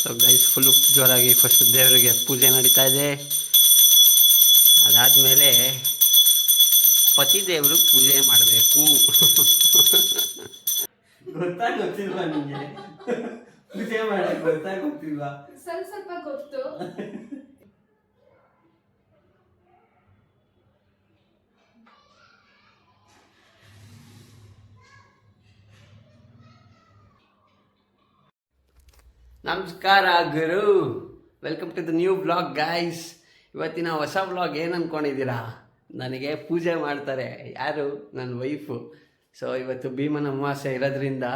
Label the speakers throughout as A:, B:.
A: So guys full ಜೋರಾಗಿ first ದೇವರಿಗೆ ಪೂಜೆ ನಡೀತಾ ಇದೆ. ಅದಾದಮೇಲೆ ಪತಿ ದೇವ್ರಿಗೆ ಪೂಜೆ ಮಾಡಬೇಕು. ಗೊತ್ತಿಲ್ವಾ ನಿಮಗೆ ಪೂಜೆ ಮಾಡಕ್ಕೆ ಗೊತ್ತಿಲ್ವಾ?
B: ಸ್ವಲ್ಪ ಗೊತ್ತು.
A: ನಮಸ್ಕಾರ ಗುರು, welcome to the new vlog guys. ಇವತ್ತಿನ ಹೊಸ ವ್ಲಾಗ್ ಏನು ಅಂದ್ಕೊಂಡಿದ್ದೀರಾ? ನನಗೆ ಪೂಜೆ ಮಾಡ್ತಾರೆ. ಯಾರು? ನನ್ನ ವೈಫು. ಸೊ ಇವತ್ತು ಭೀಮನ ಅಮಾವಾಸ್ಯೆ ಇರೋದ್ರಿಂದ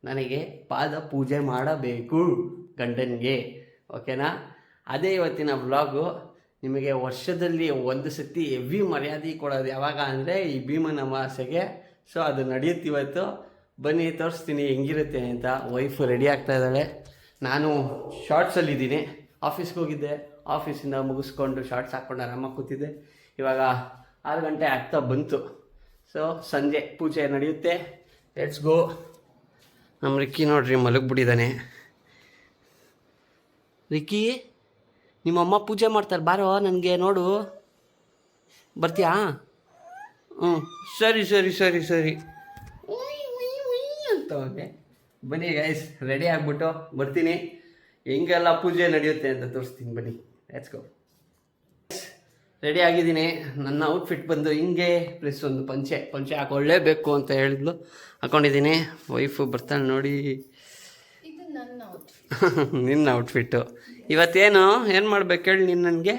A: ನನಗೆ ಪಾದ ಪೂಜೆ ಮಾಡಬೇಕು ಗಂಡನಿಗೆ. ಓಕೆನಾ? ಅದೇ ಇವತ್ತಿನ ವ್ಲಾಗು. ನಿಮಗೆ ವರ್ಷದಲ್ಲಿ ಒಂದು ಸತಿ ಹೆವಿ ಮರ್ಯಾದೆ ಕೊಡೋದು ಯಾವಾಗ ಅಂದರೆ ಈ ಭೀಮನ ಅಮಾವಾಸ್ಯೆಗೆ. ಸೊ ಅದು ನಡೆಯುತ್ತೆ ಇವತ್ತು. ಬನ್ನಿ ತೋರಿಸ್ತೀನಿ ಹೆಂಗಿರುತ್ತೆ ಅಂತ. ವೈಫು ರೆಡಿ ಆಗ್ತಾ ಇದ್ದಾಳೆ. ನಾನು ಶಾರ್ಟ್ಸಲ್ಲಿದ್ದೀನಿ. ಆಫೀಸ್ಗೆ ಹೋಗಿದ್ದೆ, ಆಫೀಸಿಂದ ಮುಗಿಸ್ಕೊಂಡು ಶಾರ್ಟ್ಸ್ ಹಾಕ್ಕೊಂಡು ಆರಾಮಾಗಿ ಕೂತಿದ್ದೆ. ಇವಾಗ 6 ಗಂಟೆ ಆಗ್ತಾ ಬಂತು. ಸೊ ಸಂಜೆ ಪೂಜೆ ನಡೆಯುತ್ತೆ. Let's go. ನಮ್ಮ ರಿಕ್ಕಿ ನೋಡ್ರಿ ಮಲಗಿಬಿಟ್ಟಿದ್ದಾನೆ. ರಿಕ್ಕಿ, ನಿಮ್ಮಮ್ಮ ಪೂಜೆ ಮಾಡ್ತಾರೆ, ಬಾರೋ ನನಗೆ ನೋಡು. ಬರ್ತೀಯಾ? ಹ್ಞೂ ಸರಿ ಸರಿ ಸರಿ ಸರಿ ಅಂತ ಅವನೇ. ಬನ್ನಿ ಗೈಸ್, ರೆಡಿ ಆಗಿಬಿಟ್ಟು ಬರ್ತೀನಿ. ಹೆಂಗೆಲ್ಲ ಪೂಜೆ ನಡೆಯುತ್ತೆ ಅಂತ ತೋರಿಸ್ತೀನಿ ಬನ್ನಿ. Let's go. ರೆಡಿ ಆಗಿದ್ದೀನಿ. ನನ್ನ ಔಟ್ಫಿಟ್ ಬಂದು ಹಿಂಗೆ, ಪ್ಲಸ್ ಒಂದು ಪಂಚೆ ಹಾಕೊಳ್ಳೇಬೇಕು ಅಂತ ಹೇಳಿದ್ಲು, ಹಾಕ್ಕೊಂಡಿದ್ದೀನಿ. ವೈಫು ಬರ್ತಾಳೆ ನೋಡಿ.
B: ಇದು ನನ್ನ
A: ನಿನ್ನ ಔಟ್ಫಿಟ್ಟು. ಇವತ್ತೇನು ಏನು ಮಾಡ್ಬೇಕು ಹೇಳಿ ನೀನು ನನಗೆ?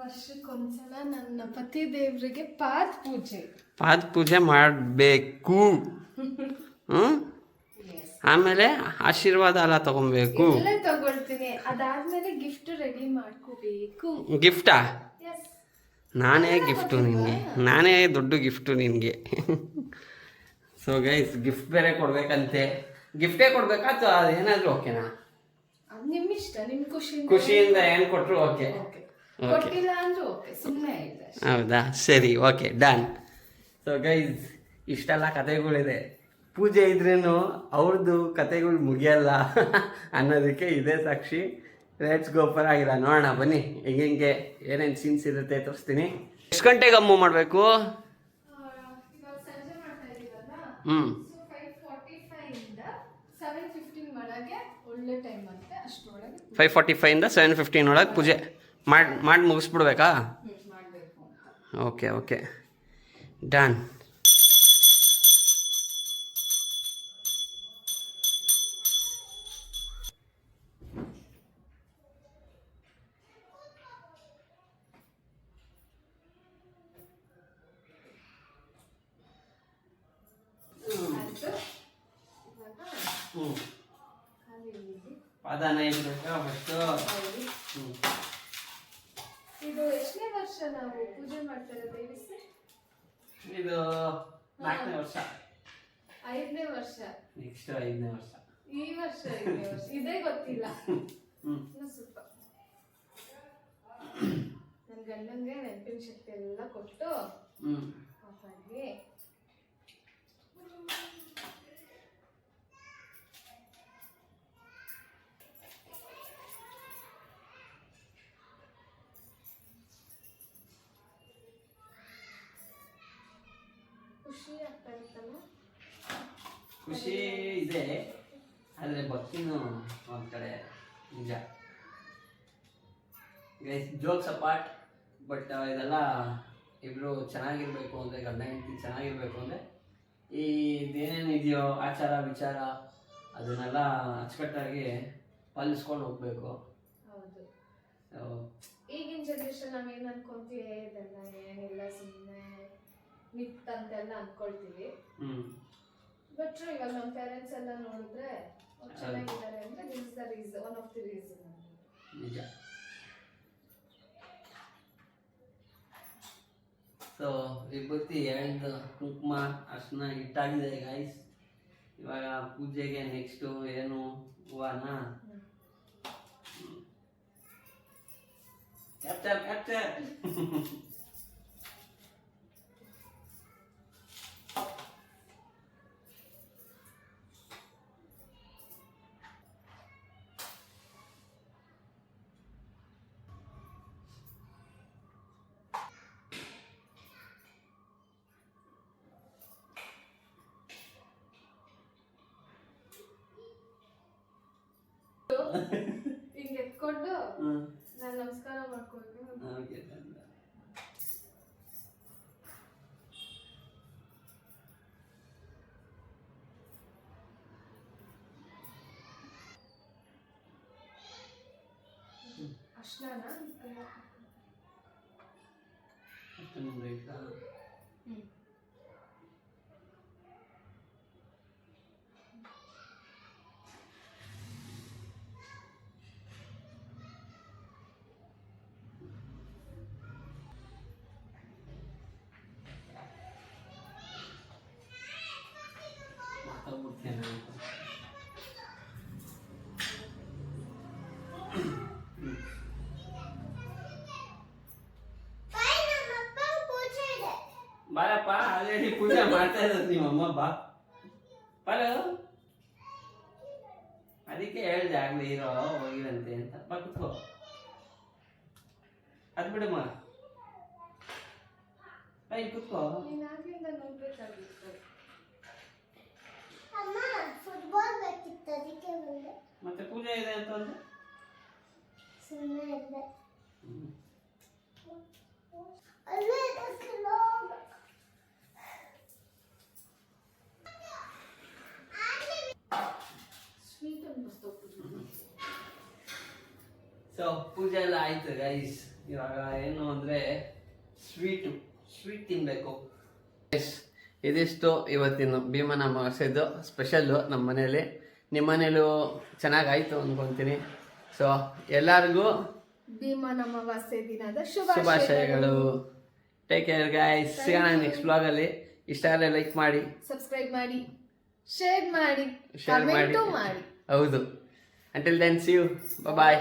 B: ವರ್ಷಕ್ಕೊಂದ್ಸಲ ನನ್ನ ಪತಿ ದೇವರಿಗೆ ಪಾದ
A: ಪೂಜೆ ಮಾಡಬೇಕು. ಹ್ಞೂ, ಆಮೇಲೆ ಆಶೀರ್ವಾದ ಎಲ್ಲ ತಗೊಬೇಕು.
B: ತಗೊಳ್ತೀನಿ. ಅದಾದ್ಮೇಲೆ ಗಿಫ್ಟ್ ರೆಡಿ ಮಾಡ್ಕೋಬೇಕು.
A: ಗಿಫ್ಟಾ? ನಾನೇ ಗಿಫ್ಟು ನಿನಗೆ, ನಾನೇ ದೊಡ್ಡ ಗಿಫ್ಟು ನಿನಗೆ. ಸೊ ಗೈಸ್, ಗಿಫ್ಟ್ ಬೇರೆ ಕೊಡ್ಬೇಕಂತೆ. ಗಿಫ್ಟೇ ಕೊಡ್ಬೇಕಾ ಅಥವಾ ಅದೇನಾದರೂ ಓಕೆನಾ?
B: ನಿಮ್ಮ ಇಷ್ಟ, ನಿಮ್ಮ
A: ಖುಷಿಯಿಂದ ಏನು ಕೊಟ್ಟರು ಓಕೆ.
B: ಕೊಟ್ಟಿಲ್ಲ ಅಂದ್ರೆ ಓಕೆ, ಸುಮ್ಮನೆ ಇದೆ.
A: ಹೌದಾ? ಸರಿ, ಓಕೆ, ಡನ್. ಸೊ ಗೈಸ್, ಇಷ್ಟೆಲ್ಲ ಕಥೆಗಳಿದೆ. ಪೂಜೆ ಇದ್ರೇನು ಅವ್ರದ್ದು ಕತೆಗಳು ಮುಗಿಯಲ್ಲ ಅನ್ನೋದಕ್ಕೆ ಇದೇ ಸಾಕ್ಷಿ. Let's go. ಪರವಾಗಿಲ್ಲ, ನೋಡೋಣ ಬನ್ನಿ ಹೆಂಗೆ ಏನೇನು ಸೀನ್ಸ್ ಇರುತ್ತೆ ತೋರಿಸ್ತೀನಿ. ಎಷ್ಟು ಗಂಟೆಗೆ ಅಮ್ಮು ಮಾಡಬೇಕು? ಹ್ಞೂ, 5:45 ಇಂದ 7:15 ಒಳಗೆ ಪೂಜೆ ಮಾಡಿ ಮುಗಿಸ್ಬಿಡ್ಬೇಕಾ? Okay done. ಪಾದನ ಇಡ್ಬೇಕಾ ಫಸ್ಟು?
B: ಇದು ಎಷ್ಟನೇ ವರ್ಷ ನಾವು ಪೂಜೆ ಮಾಡ್ತಾರೆ ದೇವಿಸಿ?
A: ಇದು 4ನೇ ವರ್ಷ.
B: 5ನೇ ವರ್ಷ.
A: ನೆಕ್ಸ್ಟ್ 5ನೇ ವರ್ಷ.
B: ಈ ವರ್ಷ 5ನೇ ವರ್ಷ. ಇದೇ ಗೊತ್ತಿಲ್ಲ. ಸ್ವಲ್ಪ ನನ್ನ ಗಂಡಂಗೆ ನೆನಪಿನ ಶಕ್ತಿ ಎಲ್ಲ ಕೊಟ್ಟು ಹಾಗೆ ಖುಷಿ ಆಗ್ತಾ ಇರ್ತಲ್ಲ.
A: ಖುಷಿ ಇದೆ, ಆದರೆ ಭಕ್ತಿನೂ ಒಂದು ಕಡೆ ನಿಜ. ಗೈಸ್, ಜೋಕ್ಸ್ ಅಪಾರ್ಟ್, ಬಟ್ ಇದೆಲ್ಲ ಇಬ್ಬರು ಚೆನ್ನಾಗಿರ್ಬೇಕು ಅಂದರೆ, ಗಂಡ ಹೆಂಡತಿ ಚೆನ್ನಾಗಿರ್ಬೇಕು ಅಂದರೆ ಈ ಇದೇನೇನು ಇದೆಯೋ ಆಚಾರ ವಿಚಾರ ಅದನ್ನೆಲ್ಲ ಅಚ್ಚುಕಟ್ಟಾಗಿ ಪಾಲಿಸ್ಕೊಂಡು ಹೋಗ್ಬೇಕು.
B: ಹೌದು. ಈಗಿನ ಜನರೇಷನ್ ನಾವೇನು ಅನ್ಕೊಂತೀವಿ, ಇದೆಲ್ಲ ಏನಿಲ್ಲ ಸುಮ್ಮನೆ ಮಿತ್ ಅಂತೆಲ್ಲ ಅನ್ಕೊಳ್ತೀವಿ. ಬಟ್ ಇವಾಗ ನಮ್ಮ ಪೇರೆಂಟ್ಸ್ ಎಲ್ಲ ನೋಡಿದ್ರೆ ಚೆನ್ನಾಗಿದ್ದಾರೆ ಅಂದ್ರೆ this is the reason, one of the reason.
A: ನಿಜ. ಸೊ ವಿಭೂತಿ ಎಳ್ದು ಕುಂಕುಮ ಅರ್ಶಿನ ಇಟ್ಟಾಗಿದೆ ಗೈಸ್. ಇವಾಗ ಪೂಜೆಗೆ ನೆಕ್ಸ್ಟು ಏನು ಹೂವನ ಕ್ಯಾಪ್ಚರ್
B: ಹಿಂಗೆ ಎತ್ಕೊಂಡು
A: ಹ್ಞೂ
B: ನಾನು ನಮಸ್ಕಾರ ಮಾಡ್ಕೊಳ್ತೀನಿ.
A: ಓಕೆ
B: ಅಷ್ಟೇನಾ?
A: ಅಷ್ಟೊಂದು ಬೇಕಾ? ಮಾತಾಡ್ಬಿಡ್ತೇನೆ ಅಂತ. ಬಾರಪ್ಪ, ಆಲ್ರೆಡಿ ಪೂಜೆ ಮಾಡ್ತಾ ಇರೋದು ನಿಮ್ಮಮ್ಮ. ಬಾ ಬಾರೋ, ಅದಕ್ಕೆ ಹೇಳ್ದೆ ಆಗ್ಲಿ ಇರೋ ಹೋಗಿರಂತೆ ಅಂತ. ಬಾ ಕುತ್ಕೋ, ಅದು ಬಿಡಮ್ಮ, ಬಾ ಇಲ್ಲಿ ಕುತ್ಕೋ.
B: ನೀನ್ ಆಗ್ಲಿಂದ ನೋಡ್ಬೇಕಾಗಿತ್ತು.
A: ಮತ್ತೆ ಪೂಜೆ ಇದೆ ಅಂತ ಅಂದ್ರೆ
B: ಸ್ವೀಟ್ ಅನ್ಬಿಸ್ತು ಪೂಜೆ.
A: ಸೊ ಪೂಜೆ ಎಲ್ಲ ಆಯ್ತು ಗೈಸ್. ಇವಾಗ ಏನು ಅಂದರೆ ಸ್ವೀಟ್ ತಿನ್ನಬೇಕು. ಇದಿಷ್ಟು ಇವತ್ತಿನ ಭೀಮನ ಅಮಾವಾಸ್ಯೆದು ಸ್ಪೆಷಲ್ಲು ನಮ್ಮ ಮನೇಲಿ. ನಿಮ್ಮ ಮನೇಲೂ ಚೆನ್ನಾಗಾಯ್ತು ಅಂದ್ಕೊತೀನಿ. ಸೊ ಎಲ್ಲರಿಗೂ
B: ಭೀಮನ ಅಮಾವಾಸ್ಯೆ ದಿನದ
A: ಶುಭಾಶಯಗಳು. Take care guys. ಸಿಗೋಣ ನೆಕ್ಸ್ಟ್ ಬ್ಲಾಗಲ್ಲಿ. ಇಷ್ಟ ಆದರೆ ಲೈಕ್ ಮಾಡಿ,
B: ಸಬ್ಸ್ಕ್ರೈಬ್ ಮಾಡಿ, ಶೇರ್ ಮಾಡಿ,
A: ಶೇರ್ ಮಾಡಿ.
B: ಕಮೆಂಟು ಮಾಡಿ.
A: ಹೌದು. Until then see you. Bye.